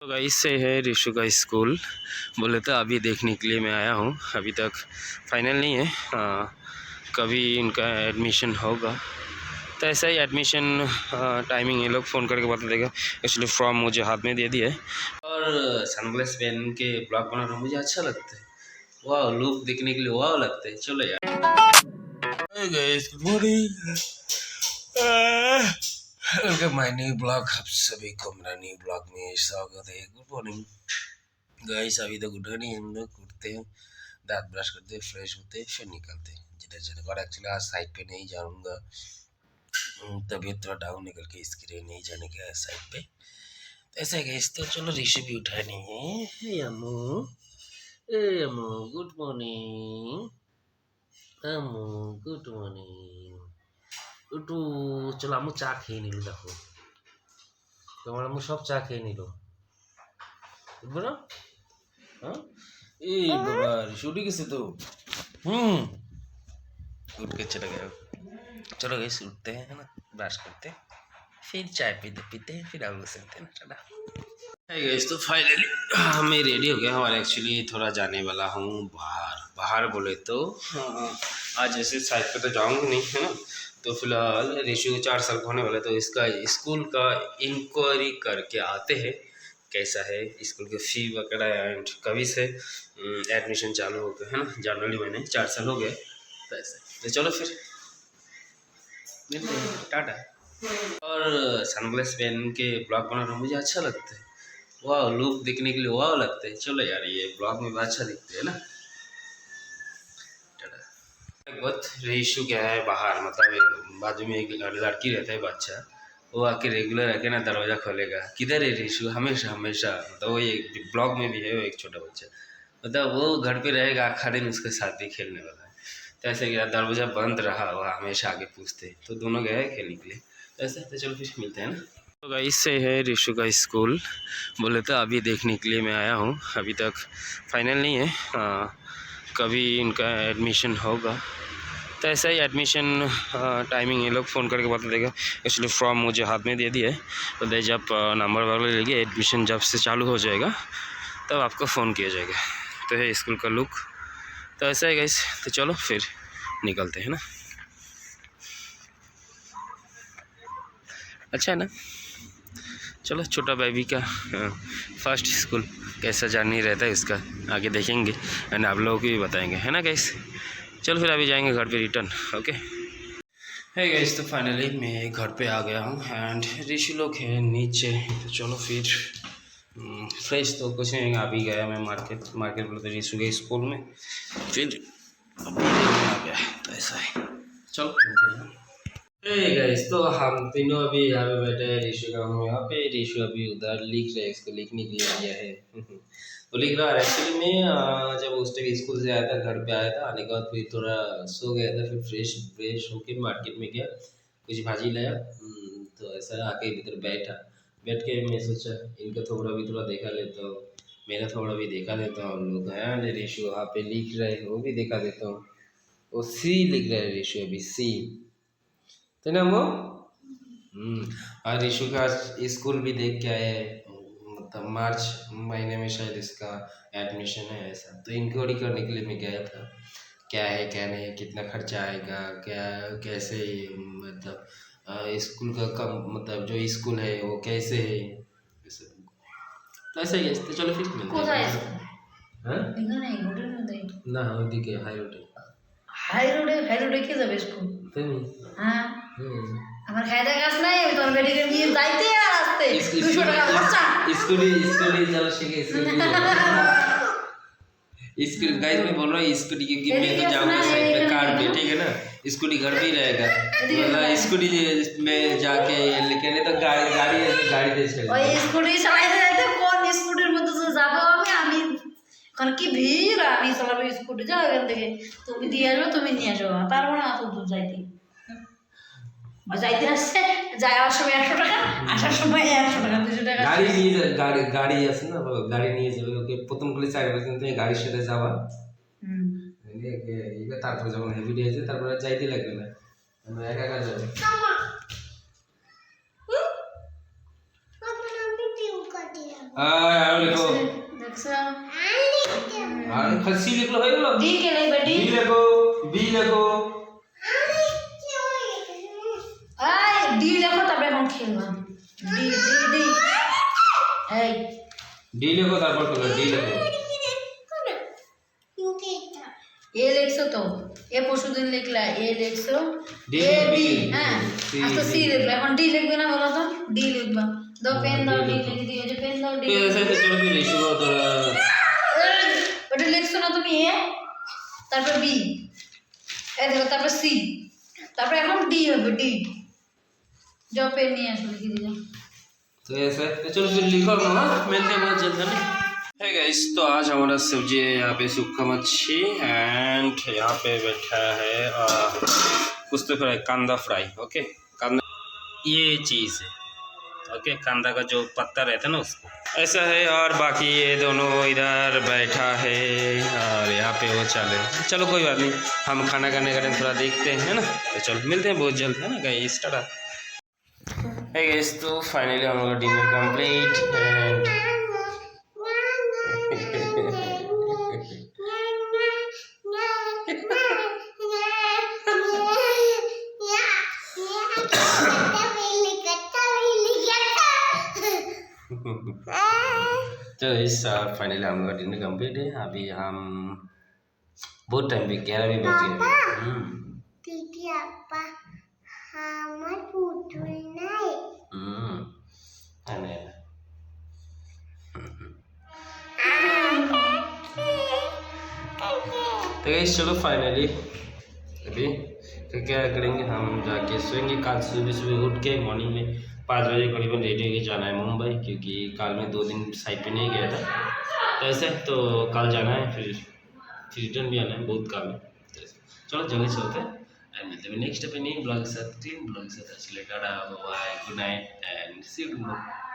तो गाइस से है ऋषु का स्कूल। बोले तो अभी देखने के लिए मैं आया हूँ, अभी तक फाइनल नहीं है। कभी इनका एडमिशन होगा तो ऐसा ही एडमिशन टाइमिंग ये लोग फ़ोन करके बता देगा। इसलिए फॉर्म मुझे हाथ में दे दिया है और सनग्लास पहन के ब्लॉग बनाना मुझे अच्छा लगता है। वाह, लुक देखने के लिए वाह लगता है। चलो यार, guys good morning, welcome my new blog. आप सभी को मेरा न्यू ब्लॉग में स्वागत है। गुड मॉर्निंग गाइस, अभी तक उठे नहीं हम लोग। उठते हैं, दांत ब्रश करते हैं, फ्रेश होते हैं, फिर निकलते हैं जिधर जाने। और एक्चुअली आज साइड पे नहीं जाऊँगा, तबीयत थोड़ा डाउन निकल के, इसके लिए नहीं जाने का साइड पे। तो ऐसा गाइस, तो चलो ऋषि भी उठा नहीं है। हे अम्मू, ए अम्मू गुड मॉर्निंग, अम्मू गुड मॉर्निंग। उठू, चलो अम्मू चा খেয়ে নিল। দেখো তোমার আম্মু সব চা খেয়ে নিল। উঠবো না? हाँ ए बाबा, शूटिंग कैसे तो उठ के चला गया। चलो गाइस, उठते हैं ना, ब्रश करते हैं, फिर चाय पीते पीते फिर आगे चलते हैं ना। चला गाइस, तो फाइनली मैं रेडी हो गया हूँ और एक्चुअली थोड़ा जाने वाला हूँ बाहर। बाहर बोले तो आज ऐसे साइड पे तो जाऊँगी नहीं, है ना। तो फिलहाल ऋषि को 4 साल का होने वाला है, तो इसका स्कूल का इंक्वायरी करके आते हैं कैसा है स्कूल की फ़ी वगैरह एंड कभी से एडमिशन चालू हो गया, है ना। जनवरी महीने 4 साल हो गए, तो ऐसा। तो चलो फिर मिलते हैं, टाटा। और सनग्लास पहन के ब्लॉग बनाना मुझे अच्छा लगता है। वाह, लुक देखने के लिए वाह लगता है। चलो यार, ये ब्लॉग में अच्छा दिखता है ना। बहुत ऋषु क्या है बाहर, मतलब बाजू में एक लड़की रहता है बच्चा, वो आके रेगुलर आके ना दरवाज़ा खोलेगा। किधर है ऋषु? हमेशा हमेशा, मतलब वो एक ब्लॉग में भी है, वो एक छोटा बच्चा, मतलब वो घर पे रहेगा, आखा दिन उसके साथ भी खेलने वाला है। तो ऐसे गया, दरवाज़ा बंद रहा, वह हमेशा आगे पूछते, तो दोनों गए खेलने के लिए। तो ऐसे तो चलो फिर मिलते हैं ना। तो गाइस से है ऋषु का स्कूल। बोले तो अभी देखने के लिए मैं आया हूँ, अभी तक फाइनल नहीं है। कभी इनका एडमिशन होगा तो ऐसा ही एडमिशन टाइमिंग ये लोग फ़ोन करके बता देगा। इसलिए फॉर्म मुझे हाथ में दे दिया है, तो दे जब नंबर वगैरह लेंगे, एडमिशन जब से चालू हो जाएगा तब आपको फ़ोन किया जाएगा। तो है स्कूल का लुक, तो ऐसा है गाइस। तो चलो फिर निकलते हैं ना। अच्छा है ना। चलो, छोटा बेबी का फर्स्ट स्कूल कैसा जर्नी रहता है इसका आगे देखेंगे एंड आप लोगों को भी बताएंगे, है ना गाइस। चलो फिर अभी जाएंगे घर पे रिटर्न। ओके है गाइस, तो फाइनली मैं घर पे आ गया हूँ एंड ऋषि लोग हैं नीचे। तो चलो फिर फ्रेश तो कुछ नहीं, अभी गया मैं मार्केट बोलते ऋषि के स्कूल में, फिर अभी आ गया। तो ऐसा है, चलो। हे गाइस, तो हम तीनों अभी यहाँ पे बैठे हैं। ऋषि का हम यहाँ पे, ऋषि अभी उधर लिख रहे हैं, इसको लिखने के लिए दिया है। वो लिख रहा है। एक्चुअली मैं जब उस टाइम स्कूल से आया था, घर पे आया था, आने के बाद फिर थोड़ा सो गया था, फिर फ्रेश होके मार्केट में गया, कुछ भाजी लाया। तो ऐसा आके इधर बैठ के मैं सोचा इनका थोड़ा भी थोड़ा देखा लेता हूँ, मेरा थोड़ा भी देखा देता हूँ। लोग हैं ऋषि वहाँ पे लिख रहे हैं, वो भी देखा देता हूँ। वो सी लिख रहे हैं ऋषि, अभी सी, तो ना वो और ऋषु का स्कूल भी देख के आए, मतलब मार्च महीने में शायद इसका एडमिशन है ऐसा। तो इंक्वायरी करने के लिए मैं गया था, क्या है क्या नहीं है, कितना खर्चा आएगा, क्या कैसे, मतलब स्कूल का कम, मतलब जो स्कूल है वो कैसे है, तो ऐसा ही है। तो चलो फिर मिलते हैं। हाँ না ওইদিকে হাই রোডে। হাই রোডে কে যাবে স্কুল? তুমি? হ্যাঁ। আমার খাইতে গাছ নাই, আমি তোর বেডিকে নিয়ে যাইতে আর আসতে 200 টাকা খরচা। स्कूटी चलो सीखे, स्कूटी गाइस मैं बोल रहा हूँ स्कूटी, क्योंकि मैं तो जाऊँगा साइड पे कार पे, ठीक है ना। स्कूटी घर पे ही रहेगा, मतलब स्कूटी में जाके लेके नहीं तो गाड़ी दे छेड़ ওই স্কুটি চালাইতে যাইতে কোন স্কুটির মধ্যে যে যাব আমি কারণ কি ভিড়, আমি চালাবো স্কুটি, যাও এখান থেকে, তুমি দিয়ে আসবে, তুমি নিয়ে আসবে, পারবো না অত দূর যাইতে। যাইতে আসছে, যাওয়ার সময় 100 টাকা, আসার সময় 100 টাকা, 200 টাকা। গাড়ি আছে না, গাড়ি নিয়ে যাবে ওকে, প্রথম গুলি 4 বছর তুমি গাড়ির সাথে যাবা, তারপরে যখন হেভি ডে আছে তারপরে যাইতে লাগবে না, আমরা একা একা যাবো। আর লিখো দেখছো আর খাসি লিখলো হয়ে গেল ডি কে লিখবে ডি লেখো বি লেখো আই ডি লেখো তবে এখন খেলবা ডি ডি ডি এই ডি লেখো তারপর তোমরা ডি লেখো এ লিখছো তো এ পরশুদিন লিখলা এ লিখছো ডি এ বি বি হ্যাঁ আচ্ছা সি লিখলা এখন ডি লিখবে না বলো তো ডি লিখবা দো পেন দাও ডি লিখে দিও যে পেন দাও ডি ऐसे तो चलो फिर इशू हो तो ওটা লিখছো না তুমি এ তারপর বি এ দেখো তারপর সি তারপর এখন ডি হবে ডি जो पेन नहीं है इसको लिख दीजिए तो ऐसा तो चलो फिर लिखो ना मिलते हैं बहुत जल्द है ना है गाइस तो आज हमारा सब्जी है यहाँ पे सूखा मच्छी एंड यहाँ पे बैठा है कुछ तो फ्राई कांदा फ्राई ओके कांदा ये चीज़ है ओके कांदा का जो पत्ता रहता है ना उसको ऐसा है और बाकी ये दोनों इधर बैठा है और यहाँ पे वो चले चलो कोई बात नहीं हम खाना खाने का टाइम थोड़ा देखते हैं है ना तो चलो मिलते हैं बहुत जल्द है ना गाइस टाटा है गाइस तो फाइनली हम लोग डिनर कंप्लीट एंड तो इस फाइनली हम लोग डिनर कंप्लीट है अभी हम बहुत टाइम भी 11 भी बज गए दीदी अपा हमार पुतुल नहीं तो गाइस चलो फाइनली अभी तो क्या करेंगे हम जाके सोएंगे कल सुबह सुबह उठ के मॉर्निंग में 5 बजे करीबन रेडी होके जाना है मुंबई क्योंकि कल में 2 दिन साइड पे नहीं गया था तो ऐसे तो कल जाना है फिर रिटर्न भी आना है बहुत काम है तो चलो जल्दी चलते हैं एंड मिलते हैं नेक्स्ट अपने ब्लॉग के साथ ग्रीन ब्लॉग के साथ tata bye good night and see you tomorrow